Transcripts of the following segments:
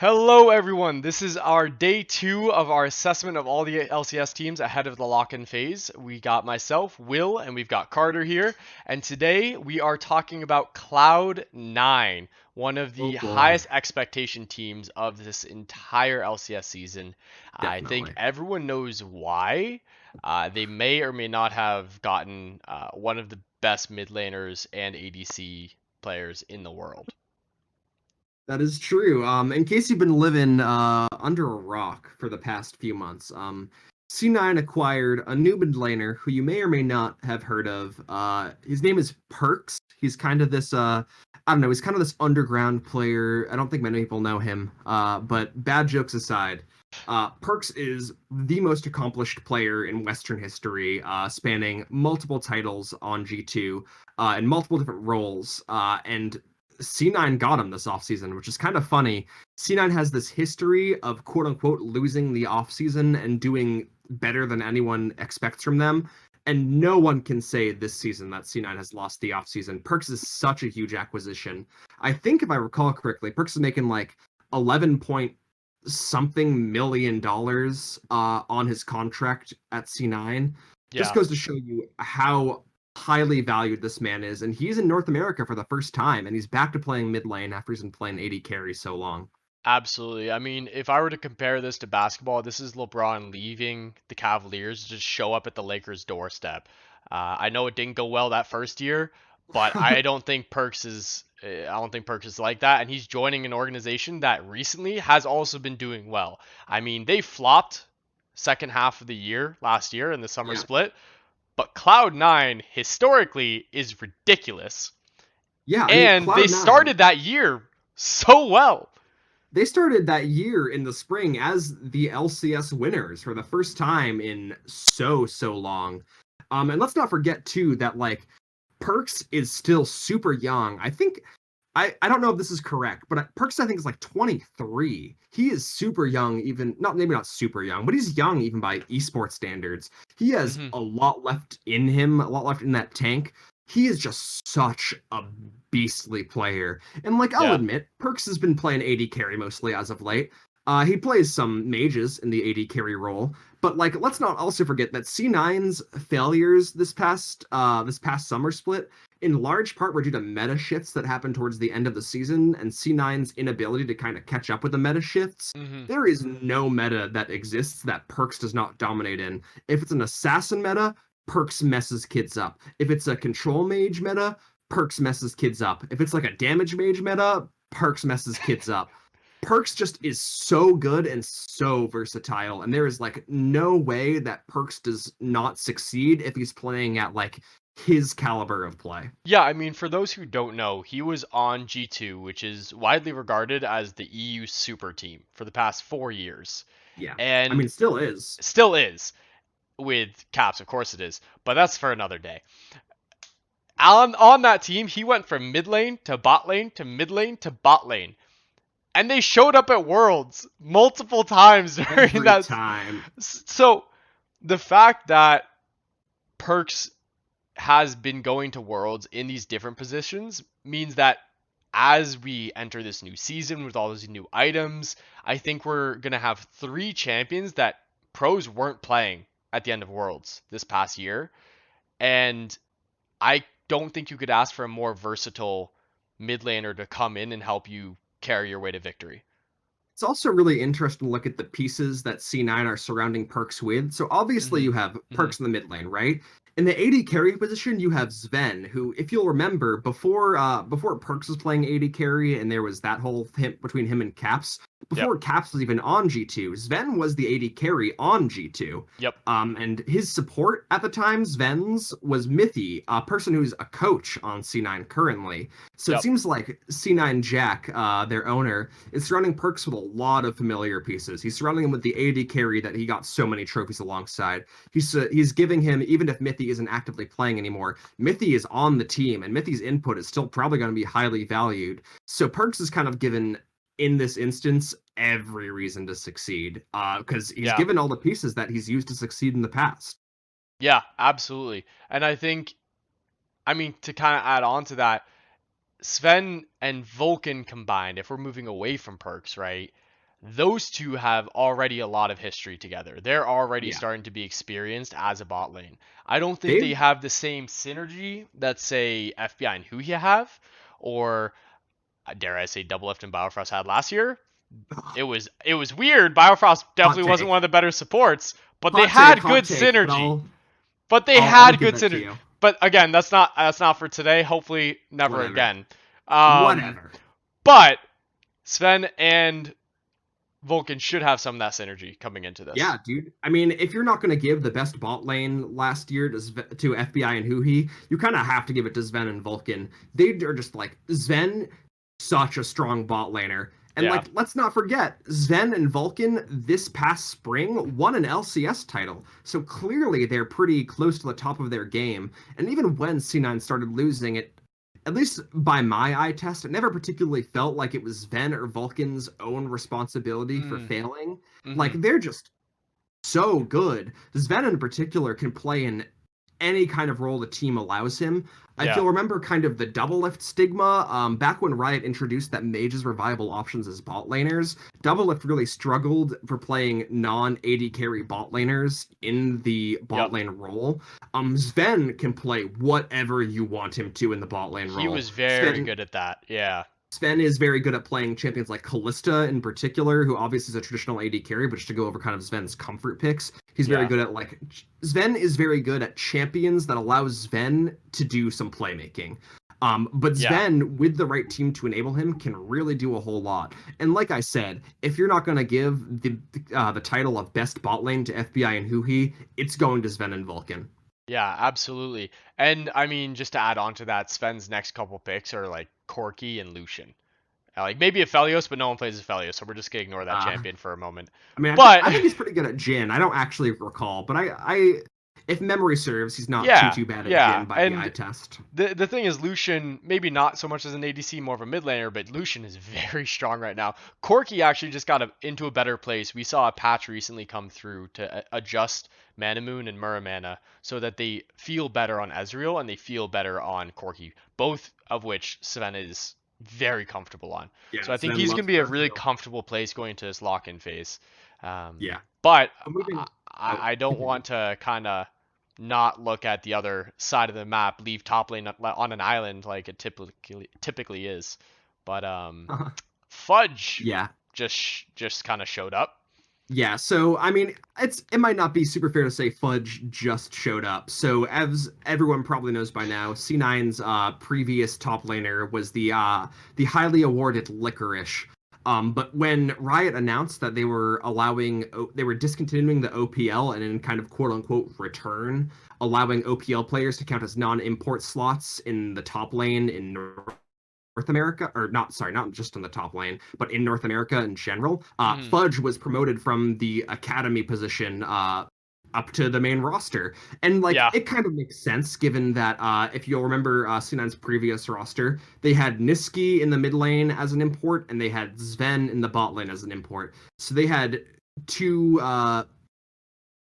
Hello, everyone. This is our day 2 of our assessment of all the LCS teams ahead of the lock-in phase. We got myself, Will, and we've got Carter here. And today we are talking about Cloud9, one of Oh the boy, highest expectation teams of this entire LCS season. I think definitely. everyone knows why. They may or may not have gotten one of the best mid laners and ADC players in the world. That is true. In case you've been living under a rock for the past few months, C9 acquired a new mid laner who you may or may not have heard of. His name is Perkz. He's kind of this I don't know, he's kind of this underground player. I don't think many people know him. But bad jokes aside, Perkz is the most accomplished player in Western history, spanning multiple titles on G2 in multiple different roles. And C9 got him this offseason, which is kind of funny. C9 has this history of quote unquote losing the offseason and doing better than anyone expects from them. And no one can say this season that C9 has lost the offseason. Perkz is such a huge acquisition. I think if I recall correctly, Perkz is making like 11 point something million dollars on his contract at C9. Just Yeah. goes to show you how highly valued this man is, and he's in North America for the first time, and he's back to playing mid lane after he's been playing AD carry so long. Absolutely. I mean, if I were to compare this to basketball, this is LeBron leaving the Cavaliers to just show up at the Lakers' doorstep. I know it didn't go well that first year, but I don't think Perkz is. I don't think Perkz is like that, and he's joining an organization that recently has also been doing well. I mean, they flopped second half of the year last year in the summer Yeah, split, but Cloud9 historically is ridiculous, yeah. I mean, and they Cloud9. started that year so well. They started that year in the spring as the LCS winners for the first time in so long. And let's not forget too that like Perkz is still super young. I don't know if this is correct, but Perkz I think is like 23. He is super young, even not maybe not super young, but he's young even by esports standards. He has Hmm. a lot left in him, a lot left in that tank. He is just such a beastly player. And like I'll Yeah. admit, Perkz has been playing AD carry mostly as of late. He plays some mages in the AD carry role, but like let's not also forget that C9's failures this past summer split in large part were due to meta shifts that happened towards the end of the season and C9's inability to kind of catch up with the meta shifts. Hmm. There is no meta that exists that Perkz does not dominate in. If it's an assassin meta, Perkz messes kids up. If it's a control mage meta, Perkz messes kids up. If it's like a damage mage meta, Perkz messes kids up. Perkz just is so good and so versatile, and there is like no way that Perkz does not succeed if he's playing at like his caliber of play. Yeah, I mean, for those who don't know, he was on G2, which is widely regarded as the EU super team for the past 4 years, Yeah. I and mean, still is. still is with Caps, of course it is, but that's for another day. On that team, he went from mid lane to bot lane to mid lane to bot lane, and they showed up at Worlds multiple times during Every that. time. So the fact that Perks has been going to Worlds in these different positions means that as we enter this new season with all these new items, I think we're going to have three champions that pros weren't playing at the end of Worlds this past year. And I don't think you could ask for a more versatile mid laner to come in and help you carry your way to victory. It's also really interesting to look at the pieces that C9 are surrounding Perkz with. So obviously Hmm. you have Hmm. Perkz in the mid lane, right? In the AD carry position, you have Sven, who, if you'll remember, before Perkz was playing AD carry, and there was that whole hit between him and Caps. Yep. Before Caps was even on G2, Sven was the AD carry on G2. Yep. And his support at the time, Sven's, was Mithy, a person who's a coach on C9 currently. So it Yep. seems like C9 Jack, their owner, is surrounding Perkz with a lot of familiar pieces. He's surrounding him with the AD carry that he got so many trophies alongside. He's giving him, even if Mithy isn't actively playing anymore, Mithy is on the team, and Mithy's input is still probably going to be highly valued. So Perkz is kind of given, in this instance, every reason to succeed because he's Yeah. given all the pieces that he's used to succeed in the past. Yeah, absolutely. And I think, I mean, to kind of add on to that, Sven and Vulcan combined, if we're moving away from Perkz, right? Those two have already a lot of history together. They're already Yeah, starting to be experienced as a bot lane. I don't think they they've have the same synergy that say FBI and Huya have, or dare I say Doublelift and Biofrost had last year. It was weird. Biofrost hot definitely wasn't take, one of the better supports, but they hot take, had good hot take. But synergy. I'll But they I'll I'll had give good that to synergy. you. But again, that's not for today. Hopefully, never Whatever, again. Um, whatever. but Sven and Vulcan should have some of that synergy coming into this. Yeah, dude. I mean, if you're not going to give the best bot lane last year to FBI and Huhi, you kind of have to give it to Sven and Vulcan. They are just like Sven, such a strong bot laner. And Yeah. like, let's not forget, Sven and Vulcan this past spring won an LCS title. So clearly they're pretty close to the top of their game. And even when C9 started losing it, at least by my eye test, it never particularly felt like it was Sven or Vulcan's own responsibility for Mm, failing. mm-hmm. Like they're just so good. Sven in particular can play in any kind of role the team allows him. If Yeah. you'll remember kind of the double lift stigma, back when Riot introduced that mages were viable options as bot laners, double lift really struggled for playing non-AD carry bot laners in the bot Yep. lane role. Sven can play whatever you want him to in the bot lane He role. was very Sven good at that. Yeah. Sven is very good at playing champions like Callista in particular, who obviously is a traditional AD carry, but just to go over kind of Sven's comfort picks, he's very Yeah. good at like Sven is very good at champions that allows Sven to do some playmaking. But Yeah. Sven, with the right team to enable him, can really do a whole lot. And like I said, if you're not going to give the title of best bot lane to FBI and Huhi, it's going to Sven and Vulcan. Yeah, absolutely. And I mean, just to add on to that, Sven's next couple picks are like Corki and Lucian. Like maybe Aphelios, but no one plays Aphelios, so we're just gonna ignore that Uh, champion for a moment. I mean, But I think he's pretty good at Jin. I don't actually recall, but I if memory serves, he's not yeah, too bad at yeah. Jin by the eye And test. the thing is, Lucian maybe not so much as an ADC, more of a mid laner, but Lucian is very strong right now. Corki actually just got into a better place. We saw a patch recently come through to adjust Mana Moon and Muramana so that they feel better on Ezreal and they feel better on Corki, both of which Sven is very comfortable on. So Yeah, I think Sven he's going loves to be a really Ezreal. comfortable place going into this lock-in phase. Yeah, But but moving. Oh, I don't continue. want to kind of not look at the other side of the map, leave top lane on an island like it typically is. But Fudge Yeah, just kind of showed up. yeah. So I mean, it might not be super fair to say Fudge just showed up. So as everyone probably knows by now, C9's previous top laner was the highly awarded Licorice. But when Riot announced that they were discontinuing the OPL and in kind of quote unquote return, allowing OPL players to count as non-import slots in the top lane in North America, or not, sorry, not just in the top lane, but in North America in general, Hmm. Fudge was promoted from the academy position up to the main roster. And like Yeah, it kind of makes sense given that if you'll remember C9's previous roster, they had Niski in the mid lane as an import, and they had Sven in the bot lane as an import. So they had two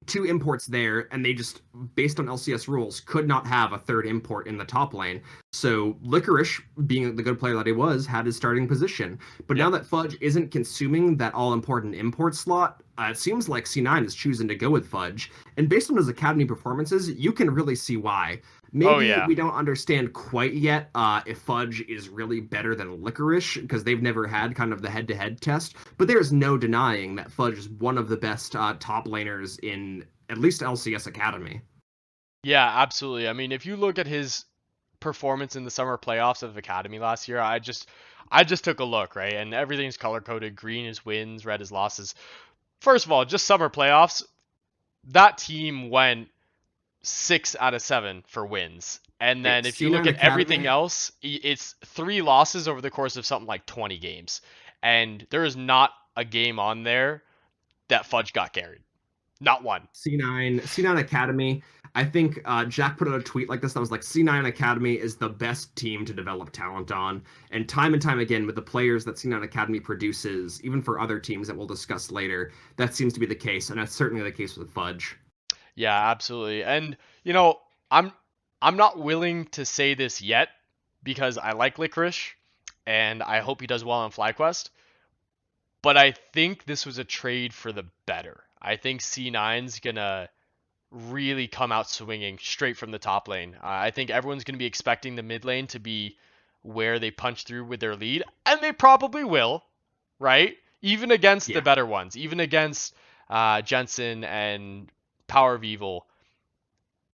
two imports there, and they just, based on LCS rules, could not have a third import in the top lane. So Licorice, being the good player that he was, had his starting position. But now yep. that Fudge isn't consuming that all important import slot, it seems like C9 is choosing to go with Fudge. And based on his academy performances, you can really see why. Oh Maybe yeah. we don't understand quite yet if Fudge is really better than Licorice because they've never had kind of the head-to-head test. But there's no denying that Fudge is one of the best top laners in at least LCS Academy. Yeah, absolutely. I mean, if you look at his performance in the summer playoffs of Academy last year, I just took a look, right? And everything's color coded. Green is wins, red is losses. First of all, just summer playoffs, that team went 6 out of 7 for wins. And Hey, then if you look C9 at everything Academy, else, it's 3 losses over the course of something like 20 games. And there is not a game on there that Fudge got carried. Not one. C9 Academy. I think Jack put out a tweet like this that was like C9 Academy is the best team to develop talent on. And time again with the players that C9 Academy produces, even for other teams that we'll discuss later, that seems to be the case, and that's certainly the case with Fudge. Yeah, absolutely. And you know, I'm I'm not willing to say this yet, because I like Licorice and I hope he does well on FlyQuest. But I think this was a trade for the better. I think C9's gonna really come out swinging straight from the top lane. I think everyone's gonna be expecting the mid lane to be where they punch through with their lead, and they probably will, right? Even against the Yeah. better ones, even against Jensen and Power of Evil,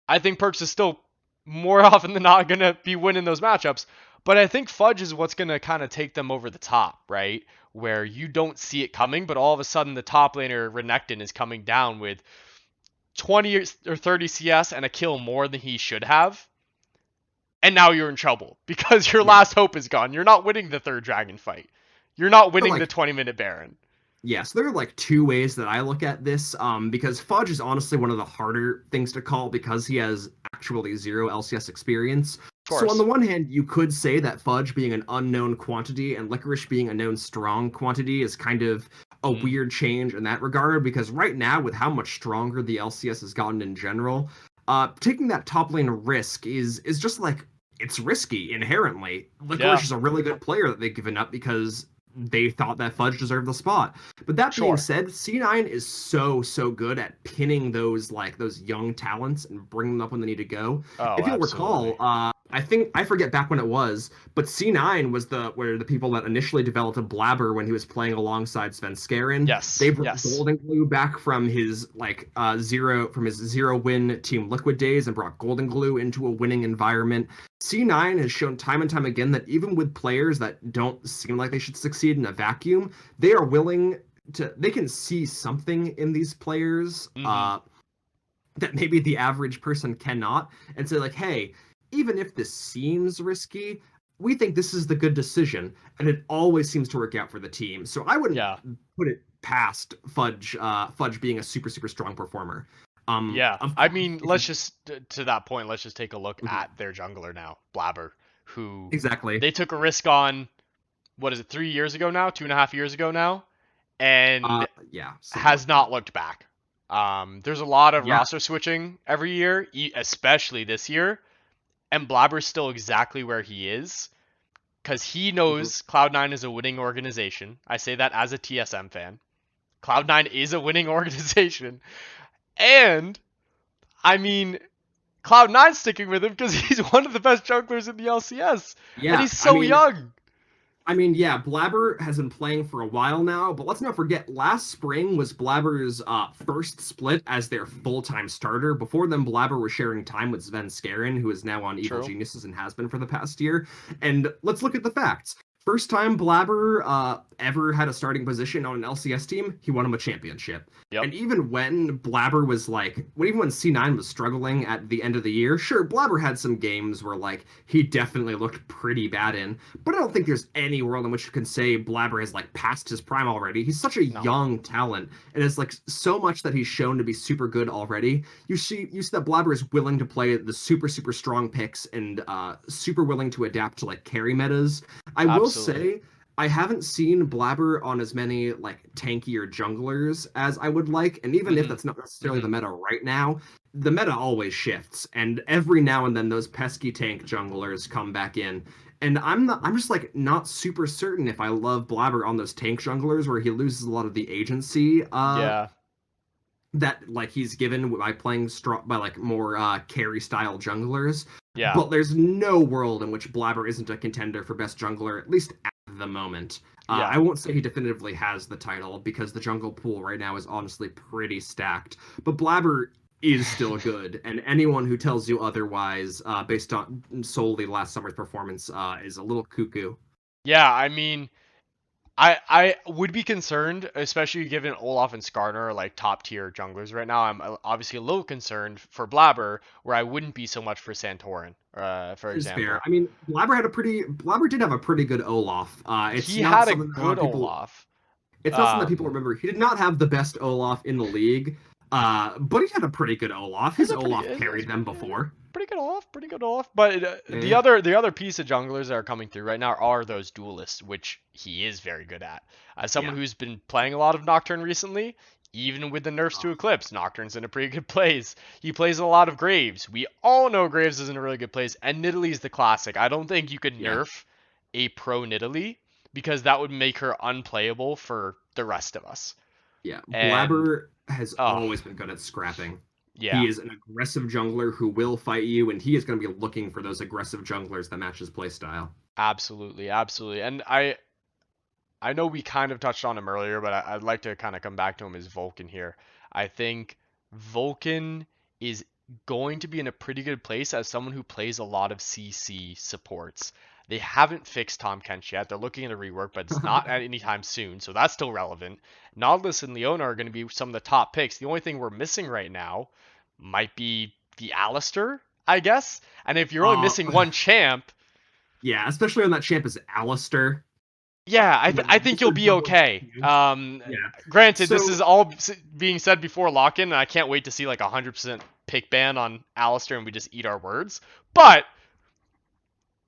I think Perkz is still more often than not going to be winning those matchups. But I think Fudge is what's going to kind of take them over the top, right? Where you don't see it coming, but all of a sudden the top laner Renekton is coming down with 20 or 30 CS and a kill more than he should have. And now you're in trouble because your Yeah. last hope is gone. You're not winning the third dragon fight. You're not But winning the like 20-minute Baron. Yes, there are like two ways that I look at this, because Fudge is honestly one of the harder things to call because he has actually zero LCS experience. Of So on the course. one hand, you could say that Fudge being an unknown quantity and Licorice being a known strong quantity is kind of a Mm, weird change in that regard, because right now, with how much stronger the LCS has gotten in general, taking that top lane risk is just like it's risky inherently. yeah, Licorice is a really good player that they've given up because they thought that Fudge deserved the spot. But that being sure. said, C9 is so good at pinning those young talents and bringing them up when they need to go. Oh, If you'll absolutely. recall, I think I forget back when it was, but C9 was the people that initially developed a Blabber when he was playing alongside Svenskeren. They Yes, brought yes. Golden Glue back from his zero win Team Liquid days and brought Golden Glue into a winning environment. C9 has shown time and time again that even with players that don't seem like they should succeed in a vacuum, they are willing they can see something in these players Mm-hmm. that maybe the average person cannot, and say like, hey, even if this seems risky, we think this is the good decision, and it always seems to work out for the team. So I wouldn't Yeah. put it past Fudge being a super strong performer. Yeah, Of I course, mean, if you let's just to that point, let's just take a look mhm, at their jungler now, Blabber, who exactly, they took a risk on. What is it? 3 years ago now, 2.5 years ago now, and yeah, something has like that. not looked back. There's a lot of Yeah. roster switching every year, especially this year, and Blabber's still exactly where he is because he Mhm. knows Cloud9 is a winning organization. I say that as a TSM fan. Cloud9 is a winning organization, and I mean, Cloud9 sticking with him because he's one of the best junglers in the LCS, and Yeah, he's so young. yeah, Blabber has been playing for a while now, but let's not forget last spring was Blabber's first split as their full-time starter. Before then, Blabber was sharing time with Sven Skaren, who is now on Evil True. Geniuses and has been for the past year. And let's look at the facts. First time Blabber ever had a starting position on an LCS team, he won him a championship. Yep. And even when Blabber was even when C9 was struggling at the end of the year, sure, Blabber had some games where like he definitely looked pretty bad in, but I don't think there's any world in which you can say Blabber has like passed his prime already. He's such a No. young talent, and it's like so much that he's shown to be super good already. You see that Blabber is willing to play the super strong picks and super willing to adapt to like carry metas. I will Absolutely. say I haven't seen Blabber on as many like tankier junglers as I would like, and even if Mm-hmm. that's not necessarily Mm-hmm. the meta right now, the meta always shifts, and every now and then those pesky tank junglers come back in. And I'm just like not super certain if I love Blabber on those tank junglers where he loses a lot of the agency Yeah. that like he's given by playing strong by like more carry style junglers. Yeah. But there's no world in which Blabber isn't a contender for best jungler, at least at the moment. Yeah. I won't say he definitively has the title because the jungle pool right now is honestly pretty stacked. But Blabber is still good, and anyone who tells you otherwise, based on solely last summer's performance, is a little cuckoo. Yeah. I mean, I would be concerned, especially given Olaf and Skarner are like top tier junglers right now. I'm obviously a little concerned for Blabber, where I wouldn't be so much for Santorin, for Is fair. example. I mean, Blabber did have a pretty good Olaf. He had a good Olaf. It's not something that people Um, remember. He did not have the best Olaf in the league, but he had a pretty good Olaf. It's His a pretty, Olaf carried them before. pretty good off, pretty good off. But Eh, the other piece of junglers that are coming through right now are those duelists, which he is very good at. As someone yeah. who's been playing a lot of Nocturne recently, Even with the nerfs Uh, to Eclipse, Nocturne's in a pretty good place. He plays a lot of Graves. We all know Graves is in a really good place, and Nidalee's the classic. I don't think you could yeah, nerf a pro Nidalee because that would make her unplayable for the rest of us. yeah. And Blabber has oh always been good at scrapping. yeah, He is an aggressive jungler who will fight you, and he is going to be looking for those aggressive junglers that match his playstyle. absolutely, absolutely. And I know we kind of touched on him earlier, but I'd like to kind of come back to him as Vulcan here. I think Vulcan is going to be in a pretty good place as someone who plays a lot of CC supports. They haven't fixed Tom Kench yet. They're looking at a rework, but it's not at any time soon, so that's still relevant. Nautilus and Leona are going to be some of the top picks. The only thing we're missing right now might be the Alistair, I guess. And if you're only uh, missing one champ, yeah, especially when that champ is Alistair. yeah, I When think you'll Mr. be Jungler okay. change. Yeah. Granted, this is So, all being said before lock-in, and I can't wait to see like 100% pick ban on Alistair and we just eat our words. But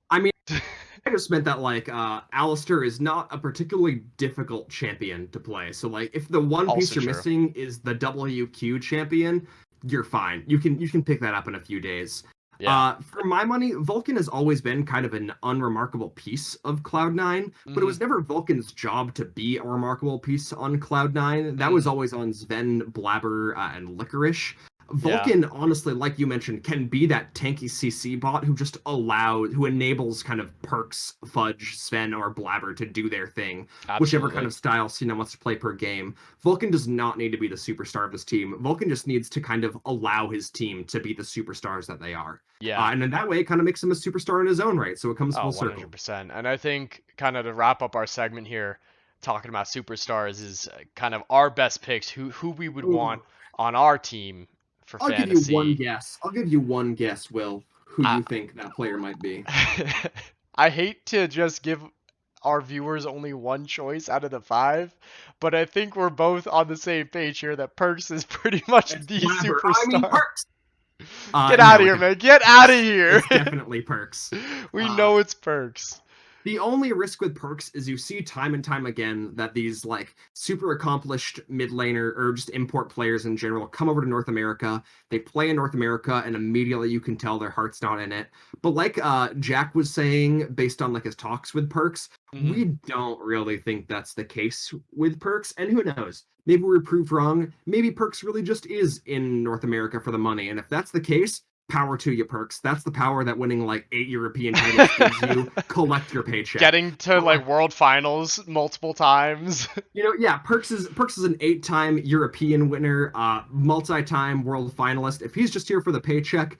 I mean, I just meant that like Alistair is not a particularly difficult champion to play. So like if the one also piece you're true. missing is the WQ champion, you're fine. You can pick that up in a few days. Yeah. For my money, Vulcan has always been kind of an unremarkable piece of Cloud9, but it Mhm. was never Vulcan's job to be a remarkable piece on Cloud9. That was Mhm. always on Sven, Blabber, and Licorice. Yeah. Vulcan, honestly, like you mentioned, can be that tanky CC bot who enables kind of Perkz, Fudge, Sven, or Blabber to do their thing, whichever kind Absolutely. of style Cena wants to play per game. Vulcan does not need to be the superstar of this team. Vulcan just needs to kind of allow his team to be the superstars that they are. Yeah. And in that way, it kind of makes him a superstar in his own right. So it comes Oh, full circle. 100%. And I think kind of to wrap up our segment here, talking about superstars is kind of our best picks, who we would want Ooh. on our team for I'll give you one fantasy. guess. I'll give you one guess, Will, who I you think that player might be. I hate to just give our viewers only one choice out of the five, but I think we're both on the same page here that Perkz is pretty much It's the Blabber. I mean, superstar. Perks. Get out No, of here, man. Get out of here. it's definitely Perks. We Uh, know it's Perkz. The only risk with Perks is you see time and time again that these like super accomplished mid laner or just import players in general come over to North America. They play in North America, and immediately you can tell their heart's not in it. But like Jack was saying, based on like his talks with Perks, Hmm. we don't really think that's the case with Perks. And who knows? Maybe we're proved wrong. Maybe Perks really just is in North America for the money. And if that's the case, power to you, Perks. That's the power that winning like 8 European titles gives you. Collect your paycheck. Getting to But like, like world finals multiple times. yeah, Perks is an 8-time European winner, multi-time world finalist. If he's just here for the paycheck,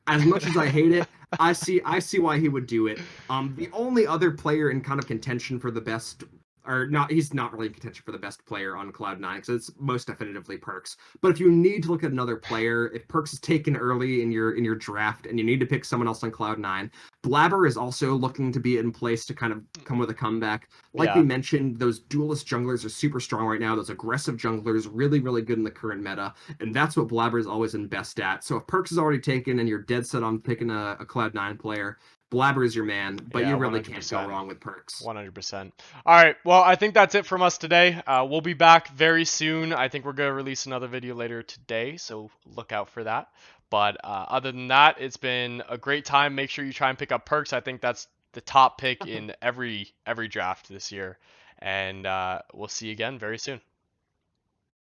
as much as I hate it, I see why he would do it. The only other player in kind of contention for the best, or not, he's not really in contention for the best player on Cloud9 because it's most definitively Perks. But if you need to look at another player, if Perks is taken early in your draft and you need to pick someone else on Cloud9, Blabber is also looking to be in place to kind of come with a comeback. Like we Yeah. mentioned, those duelist junglers are super strong right now. Those aggressive junglers really, really good in the current meta, and that's what Blabber is always been best at. So if Perks is already taken and you're dead set on picking a Cloud9 player, Blabber is your man, but Yeah, you really can't go 100%. wrong with Perks. 100%. All right. Well, I think that's it from us today. We'll be back very soon. I think we're going to release another video later today, so look out for that. But other than that, it's been a great time. Make sure you try and pick up Perkz. I think that's the top pick in every draft this year. And we'll see you again very soon.